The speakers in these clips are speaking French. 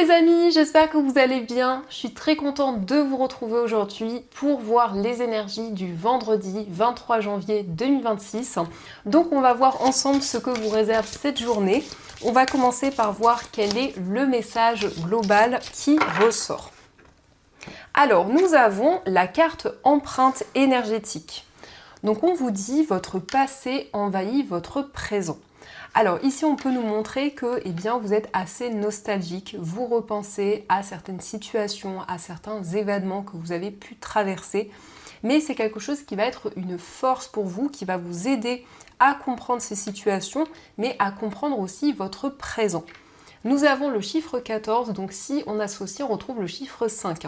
les amis, j'espère que vous allez bien. Je suis très contente de vous retrouver aujourd'hui pour voir les énergies du vendredi 23 janvier 2026. Donc on va voir ensemble ce que vous réserve cette journée. On va commencer par voir quel est le message global qui ressort. Alors nous avons la carte empreinte énergétique. Donc on vous dit votre passé envahit votre présent. Alors ici on peut nous montrer que vous êtes assez nostalgique, vous repensez à certaines situations, à certains événements que vous avez pu traverser, mais c'est quelque chose qui va être une force pour vous, qui va vous aider à comprendre ces situations, mais à comprendre aussi votre présent. Nous avons le chiffre 14, donc si on associe, on retrouve le chiffre 5.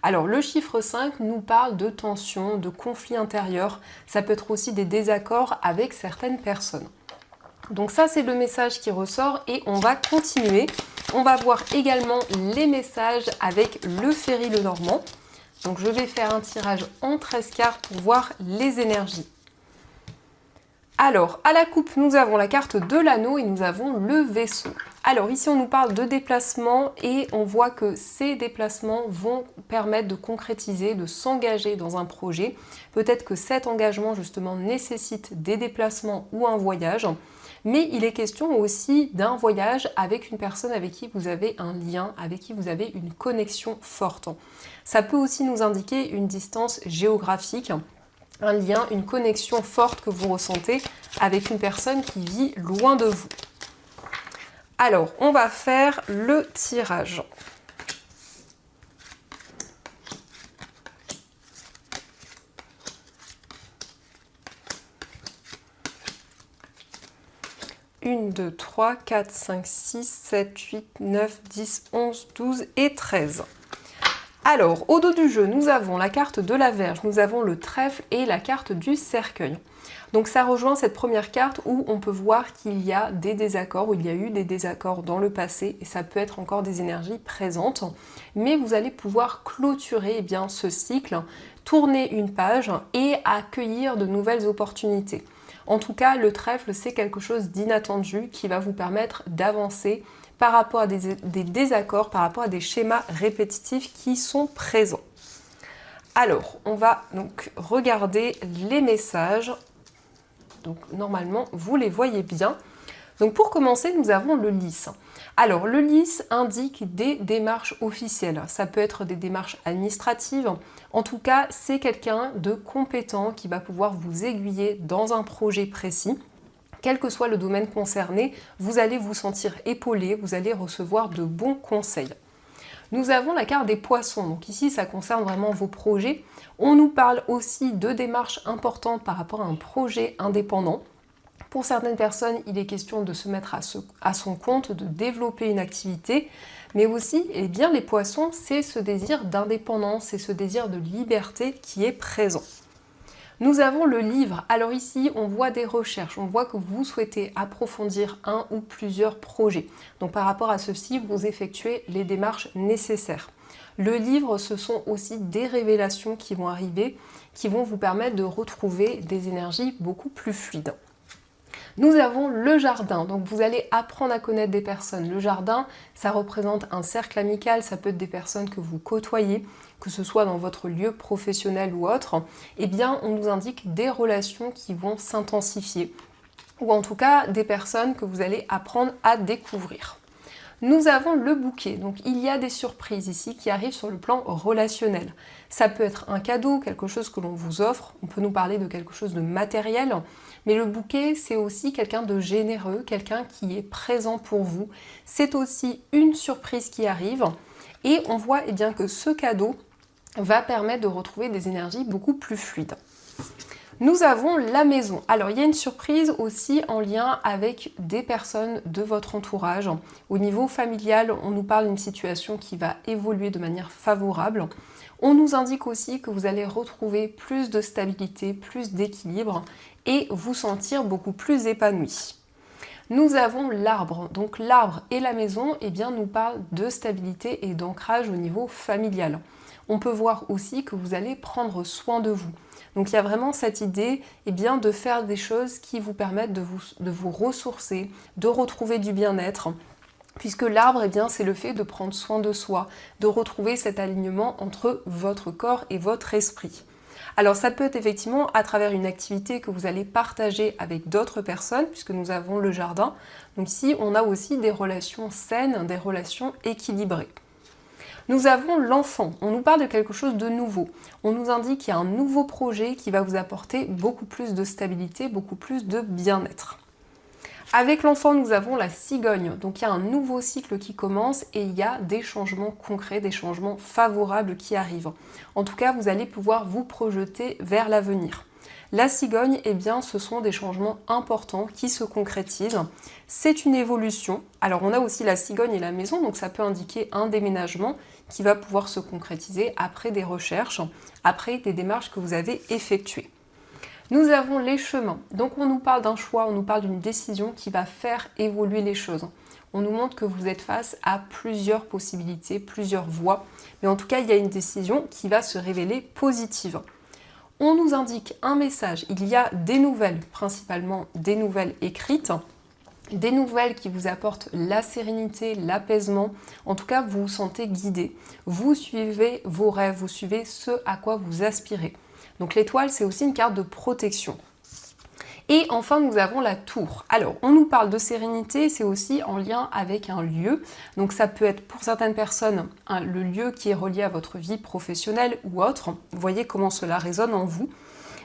Alors le chiffre 5 nous parle de tensions, de conflits intérieurs, ça peut être aussi des désaccords avec certaines personnes. Donc ça c'est le message qui ressort et on va continuer. On va voir également les messages avec le Ferry Lenormand. Donc je vais faire un tirage en 13 cartes pour voir les énergies. Alors à la coupe nous avons la carte de l'anneau et nous avons le vaisseau. Alors ici on nous parle de déplacements et on voit que ces déplacements vont permettre de concrétiser, de s'engager dans un projet. Peut-être que cet engagement justement nécessite des déplacements ou un voyage. Mais il est question aussi d'un voyage avec une personne avec qui vous avez un lien, avec qui vous avez une connexion forte. Ça peut aussi nous indiquer une distance géographique, un lien, une connexion forte que vous ressentez avec une personne qui vit loin de vous. Alors, on va faire le tirage. Une, 2, 3, 4, 5, 6, 7, 8, 9, 10, 11, 12 et 13. Alors, au dos du jeu, nous avons la carte de la Vierge, nous avons le trèfle et la carte du cercueil. Donc ça rejoint cette première carte où on peut voir qu'il y a des désaccords, où il y a eu des désaccords dans le passé, et ça peut être encore des énergies présentes. Mais vous allez pouvoir clôturer ce cycle, tourner une page et accueillir de nouvelles opportunités. En tout cas, le trèfle, c'est quelque chose d'inattendu qui va vous permettre d'avancer par rapport à des désaccords, par rapport à des schémas répétitifs qui sont présents. Alors, on va donc regarder les messages. Donc, normalement, vous les voyez bien. Donc, pour commencer, nous avons le lys. Alors, le lys indique des démarches officielles. Ça peut être des démarches administratives. En tout cas, c'est quelqu'un de compétent qui va pouvoir vous aiguiller dans un projet précis. Quel que soit le domaine concerné, vous allez vous sentir épaulé, vous allez recevoir de bons conseils. Nous avons la carte des poissons, donc ici ça concerne vraiment vos projets. On nous parle aussi de démarches importantes par rapport à un projet indépendant. Pour certaines personnes, il est question de se mettre à son compte, de développer une activité, mais aussi, les poissons, c'est ce désir d'indépendance, c'est ce désir de liberté qui est présent. Nous avons le livre. Alors ici, on voit des recherches, on voit que vous souhaitez approfondir un ou plusieurs projets. Donc par rapport à ceci, vous effectuez les démarches nécessaires. Le livre, ce sont aussi des révélations qui vont arriver, qui vont vous permettre de retrouver des énergies beaucoup plus fluides. Nous avons le jardin, donc vous allez apprendre à connaître des personnes. Le jardin, ça représente un cercle amical, ça peut être des personnes que vous côtoyez, que ce soit dans votre lieu professionnel ou autre. On nous indique des relations qui vont s'intensifier, ou en tout cas des personnes que vous allez apprendre à découvrir. Nous avons le bouquet, donc il y a des surprises ici qui arrivent sur le plan relationnel. Ça peut être un cadeau, quelque chose que l'on vous offre, on peut nous parler de quelque chose de matériel, mais le bouquet c'est aussi quelqu'un de généreux, quelqu'un qui est présent pour vous. C'est aussi une surprise qui arrive et on voit que ce cadeau va permettre de retrouver des énergies beaucoup plus fluides. Nous avons la maison. Alors il y a une surprise aussi en lien avec des personnes de votre entourage. Au niveau familial, on nous parle d'une situation qui va évoluer de manière favorable. On nous indique aussi que vous allez retrouver plus de stabilité, plus d'équilibre et vous sentir beaucoup plus épanoui. Nous avons l'arbre. Donc l'arbre et la maison nous parlent de stabilité et d'ancrage au niveau familial. On peut voir aussi que vous allez prendre soin de vous. Donc il y a vraiment cette idée de faire des choses qui vous permettent de vous ressourcer, de retrouver du bien-être, puisque l'arbre, eh bien, c'est le fait de prendre soin de soi, de retrouver cet alignement entre votre corps et votre esprit. Alors ça peut être effectivement à travers une activité que vous allez partager avec d'autres personnes, puisque nous avons le jardin. Donc ici, on a aussi des relations saines, des relations équilibrées. Nous avons l'enfant, on nous parle de quelque chose de nouveau. On nous indique qu'il y a un nouveau projet qui va vous apporter beaucoup plus de stabilité, beaucoup plus de bien-être. Avec l'enfant, nous avons la cigogne, donc il y a un nouveau cycle qui commence et il y a des changements concrets, des changements favorables qui arrivent. En tout cas, vous allez pouvoir vous projeter vers l'avenir. La cigogne, eh bien, ce sont des changements importants qui se concrétisent. C'est une évolution. Alors, on a aussi la cigogne et la maison, donc ça peut indiquer un déménagement qui va pouvoir se concrétiser après des recherches, après des démarches que vous avez effectuées. Nous avons les chemins. Donc, on nous parle d'un choix, on nous parle d'une décision qui va faire évoluer les choses. On nous montre que vous êtes face à plusieurs possibilités, plusieurs voies. Mais en tout cas, il y a une décision qui va se révéler positive. On nous indique un message, il y a des nouvelles, principalement des nouvelles écrites, des nouvelles qui vous apportent la sérénité, l'apaisement. En tout cas, vous vous sentez guidé. Vous suivez vos rêves, vous suivez ce à quoi vous aspirez. Donc l'étoile, c'est aussi une carte de protection. Et enfin, nous avons la tour. Alors, on nous parle de sérénité, c'est aussi en lien avec un lieu. Donc ça peut être pour certaines personnes le lieu qui est relié à votre vie professionnelle ou autre. Vous voyez comment cela résonne en vous.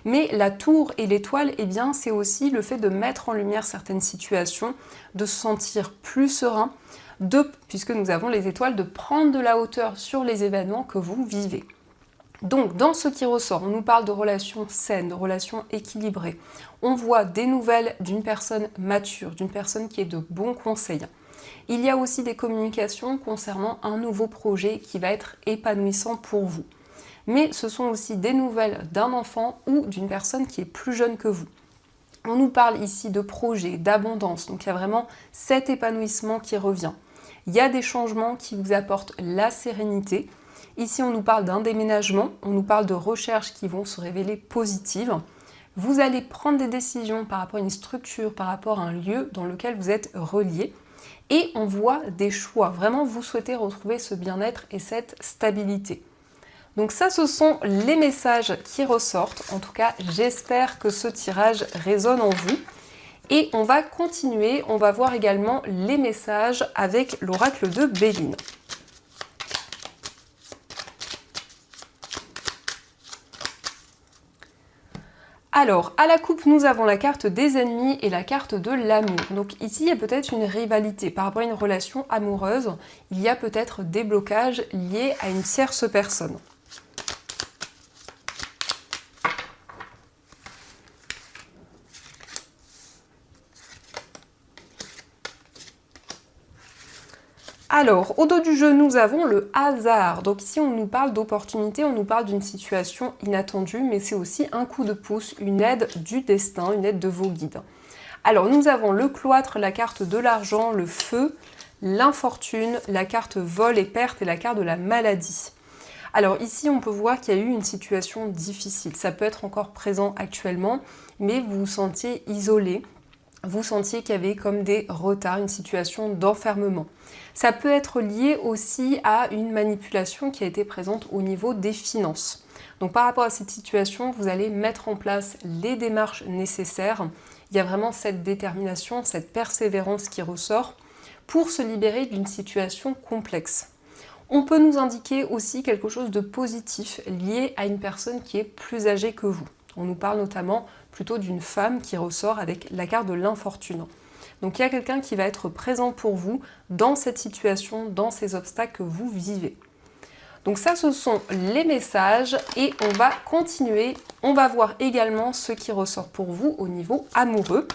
Mais la tour et l'étoile, eh bien, c'est aussi le fait de mettre en lumière certaines situations, de se sentir plus serein, puisque nous avons les étoiles, de prendre de la hauteur sur les événements que vous vivez. Donc, dans ce qui ressort, on nous parle de relations saines, de relations équilibrées. On voit des nouvelles d'une personne mature, d'une personne qui est de bons conseils. Il y a aussi des communications concernant un nouveau projet qui va être épanouissant pour vous. Mais ce sont aussi des nouvelles d'un enfant ou d'une personne qui est plus jeune que vous. On nous parle ici de projet, d'abondance, donc il y a vraiment cet épanouissement qui revient. Il y a des changements qui vous apportent la sérénité. Ici, on nous parle d'un déménagement, on nous parle de recherches qui vont se révéler positives. Vous allez prendre des décisions par rapport à une structure, par rapport à un lieu dans lequel vous êtes relié. Et on voit des choix. Vraiment, vous souhaitez retrouver ce bien-être et cette stabilité. Donc ça, ce sont les messages qui ressortent. En tout cas, j'espère que ce tirage résonne en vous. Et on va continuer, on va voir également les messages avec l'oracle de Béline. Alors, à la coupe, nous avons la carte des ennemis et la carte de l'amour. Donc ici, il y a peut-être une rivalité par rapport à une relation amoureuse. Il y a peut-être des blocages liés à une tierce personne. Alors, au dos du jeu, nous avons le hasard. Donc ici, on nous parle d'opportunité, on nous parle d'une situation inattendue, mais c'est aussi un coup de pouce, une aide du destin, une aide de vos guides. Alors, nous avons le cloître, la carte de l'argent, le feu, l'infortune, la carte vol et perte et la carte de la maladie. Alors ici, on peut voir qu'il y a eu une situation difficile. Ça peut être encore présent actuellement, mais vous vous sentiez isolé. Vous sentiez qu'il y avait comme des retards, une situation d'enfermement. Ça peut être lié aussi à une manipulation qui a été présente au niveau des finances. Donc par rapport à cette situation, vous allez mettre en place les démarches nécessaires. Il y a vraiment cette détermination, cette persévérance qui ressort pour se libérer d'une situation complexe. On peut nous indiquer aussi quelque chose de positif lié à une personne qui est plus âgée que vous. On nous parle notamment plutôt d'une femme qui ressort avec la carte de l'infortune. Donc il y a quelqu'un qui va être présent pour vous dans cette situation, dans ces obstacles que vous vivez. Donc ça, ce sont les messages et on va continuer. On va voir également ce qui ressort pour vous au niveau amoureux.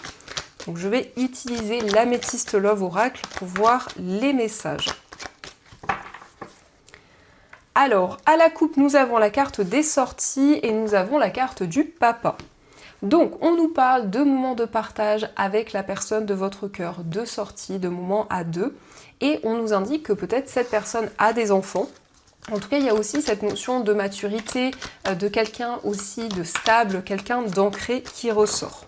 Donc je vais utiliser l'Améthyste Love Oracle pour voir les messages. Alors, à la coupe, nous avons la carte des sorties et nous avons la carte du papa. Donc, on nous parle de moments de partage avec la personne de votre cœur, de sortie, de moments à deux. Et on nous indique que peut-être cette personne a des enfants. En tout cas, il y a aussi cette notion de maturité, de quelqu'un aussi de stable, quelqu'un d'ancré qui ressort.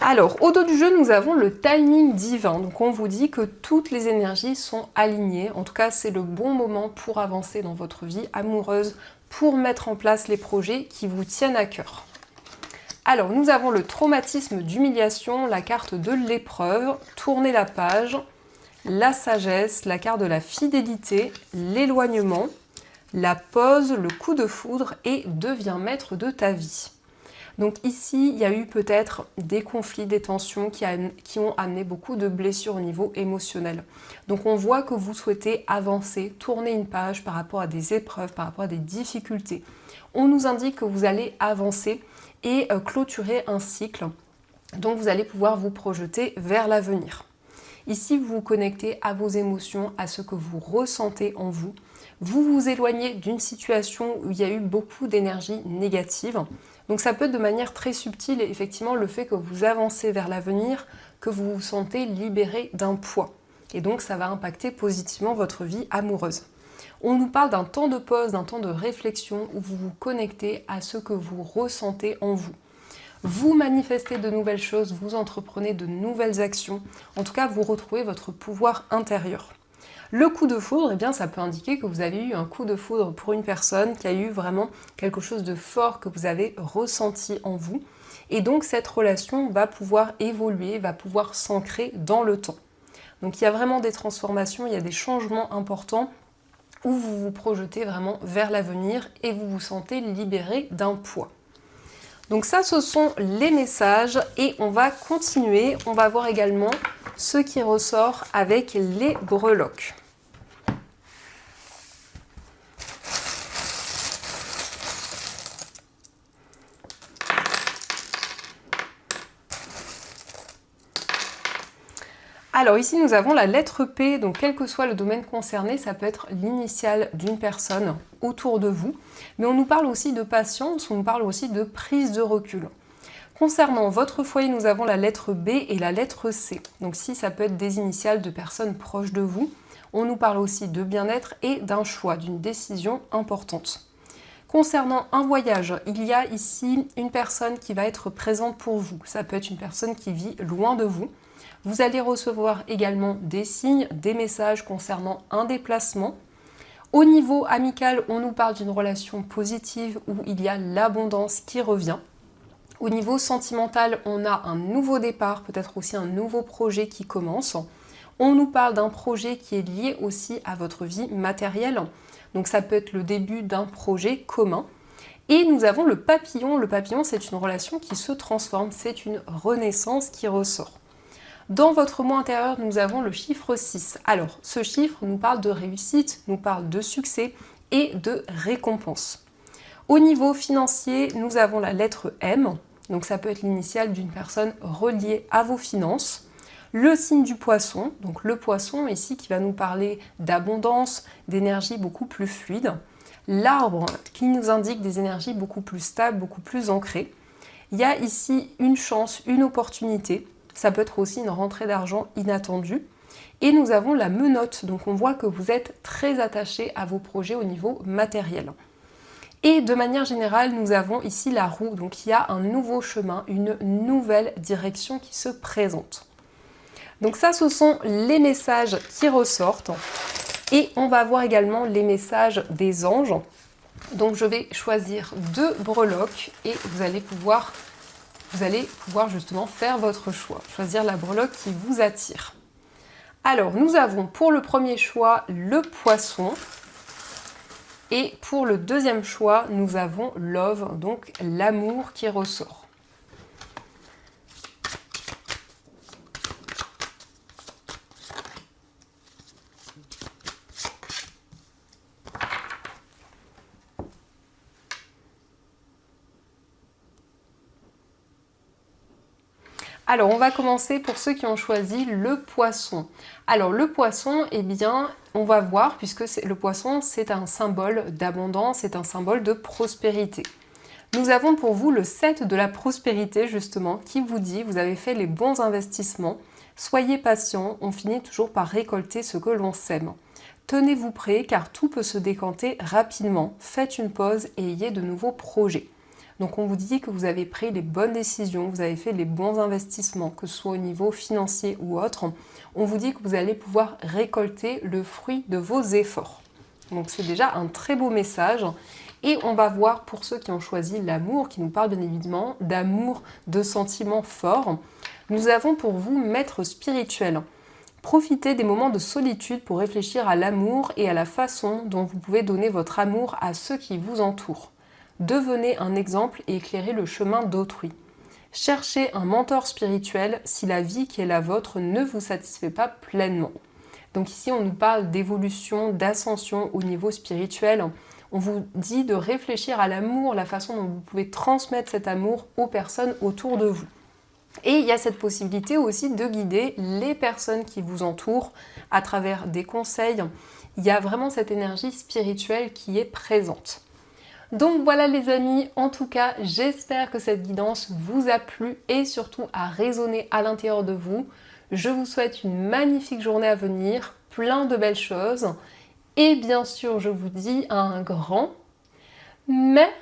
Alors, au dos du jeu, nous avons le timing divin. Donc, on vous dit que toutes les énergies sont alignées. En tout cas, c'est le bon moment pour avancer dans votre vie amoureuse, pour mettre en place les projets qui vous tiennent à cœur. Alors, nous avons le traumatisme d'humiliation, la carte de l'épreuve, tournez la page, la sagesse, la carte de la fidélité, l'éloignement, la pause, le coup de foudre et deviens maître de ta vie. Donc ici, il y a eu peut-être des conflits, des tensions qui ont amené beaucoup de blessures au niveau émotionnel. Donc on voit que vous souhaitez avancer, tourner une page par rapport à des épreuves, par rapport à des difficultés. On nous indique que vous allez avancer et clôturer un cycle. Donc vous allez pouvoir vous projeter vers l'avenir. Ici, vous vous connectez à vos émotions, à ce que vous ressentez en vous. Vous vous éloignez d'une situation où il y a eu beaucoup d'énergie négative. Donc ça peut être de manière très subtile, et effectivement, le fait que vous avancez vers l'avenir, que vous vous sentez libéré d'un poids. Et donc ça va impacter positivement votre vie amoureuse. On nous parle d'un temps de pause, d'un temps de réflexion où vous vous connectez à ce que vous ressentez en vous. Vous manifestez de nouvelles choses, vous entreprenez de nouvelles actions. En tout cas, vous retrouvez votre pouvoir intérieur. Le coup de foudre, eh bien, ça peut indiquer que vous avez eu un coup de foudre pour une personne, qui a eu vraiment quelque chose de fort que vous avez ressenti en vous. Et donc, cette relation va pouvoir évoluer, va pouvoir s'ancrer dans le temps. Donc, il y a vraiment des transformations, il y a des changements importants où vous vous projetez vraiment vers l'avenir et vous vous sentez libéré d'un poids. Donc ça, ce sont les messages et on va continuer. On va voir également ce qui ressort avec les breloques. Alors ici, nous avons la lettre P, donc quel que soit le domaine concerné, ça peut être l'initiale d'une personne autour de vous. Mais on nous parle aussi de patience, on nous parle aussi de prise de recul. Concernant votre foyer, nous avons la lettre B et la lettre C. Donc si ça peut être des initiales de personnes proches de vous, on nous parle aussi de bien-être et d'un choix, d'une décision importante. Concernant un voyage, il y a ici une personne qui va être présente pour vous. Ça peut être une personne qui vit loin de vous. Vous allez recevoir également des signes, des messages concernant un déplacement. Au niveau amical, on nous parle d'une relation positive où il y a l'abondance qui revient. Au niveau sentimental, on a un nouveau départ, peut-être aussi un nouveau projet qui commence. On nous parle d'un projet qui est lié aussi à votre vie matérielle. Donc ça peut être le début d'un projet commun. Et nous avons le papillon. Le papillon, c'est une relation qui se transforme, c'est une renaissance qui ressort. Dans votre moi intérieur, nous avons le chiffre 6. Alors, ce chiffre nous parle de réussite, nous parle de succès et de récompense. Au niveau financier, nous avons la lettre M. Donc ça peut être l'initiale d'une personne reliée à vos finances. Le signe du poisson, donc le poisson ici qui va nous parler d'abondance, d'énergie beaucoup plus fluide. L'arbre qui nous indique des énergies beaucoup plus stables, beaucoup plus ancrées. Il y a ici une chance, une opportunité. Ça peut être aussi une rentrée d'argent inattendue. Et nous avons la menotte, donc on voit que vous êtes très attaché à vos projets au niveau matériel. Et de manière générale, nous avons ici la roue, donc il y a un nouveau chemin, une nouvelle direction qui se présente. Donc ça, ce sont les messages qui ressortent. Et on va voir également les messages des anges. Donc je vais choisir 2 breloques et vous allez pouvoir justement faire votre choix, choisir la breloque qui vous attire. Alors, nous avons pour le premier choix le poisson et pour le deuxième choix, nous avons love, donc l'amour qui ressort. Alors, on va commencer pour ceux qui ont choisi le poisson. Alors, le poisson, eh bien, on va voir, puisque le poisson, c'est un symbole d'abondance, c'est un symbole de prospérité. Nous avons pour vous le 7 de la prospérité, justement, qui vous dit, vous avez fait les bons investissements, soyez patient, on finit toujours par récolter ce que l'on sème. Tenez-vous prêts, car tout peut se décanter rapidement. Faites une pause et ayez de nouveaux projets. Donc on vous dit que vous avez pris les bonnes décisions, vous avez fait les bons investissements, que ce soit au niveau financier ou autre. On vous dit que vous allez pouvoir récolter le fruit de vos efforts. Donc c'est déjà un très beau message. Et on va voir pour ceux qui ont choisi l'amour, qui nous parlent bien évidemment d'amour, de sentiments forts. Nous avons pour vous maître spirituel. Profitez des moments de solitude pour réfléchir à l'amour et à la façon dont vous pouvez donner votre amour à ceux qui vous entourent. Devenez un exemple et éclairez le chemin d'autrui. Cherchez un mentor spirituel si la vie qui est la vôtre ne vous satisfait pas pleinement. Donc ici, on nous parle d'évolution, d'ascension au niveau spirituel. On vous dit de réfléchir à l'amour, la façon dont vous pouvez transmettre cet amour aux personnes autour de vous. Et il y a cette possibilité aussi de guider les personnes qui vous entourent à travers des conseils. Il y a vraiment cette énergie spirituelle qui est présente. Donc voilà les amis, en tout cas j'espère que cette guidance vous a plu et surtout a résonné à l'intérieur de vous. Je vous souhaite une magnifique journée à venir, plein de belles choses et bien sûr je vous dis un grand merci.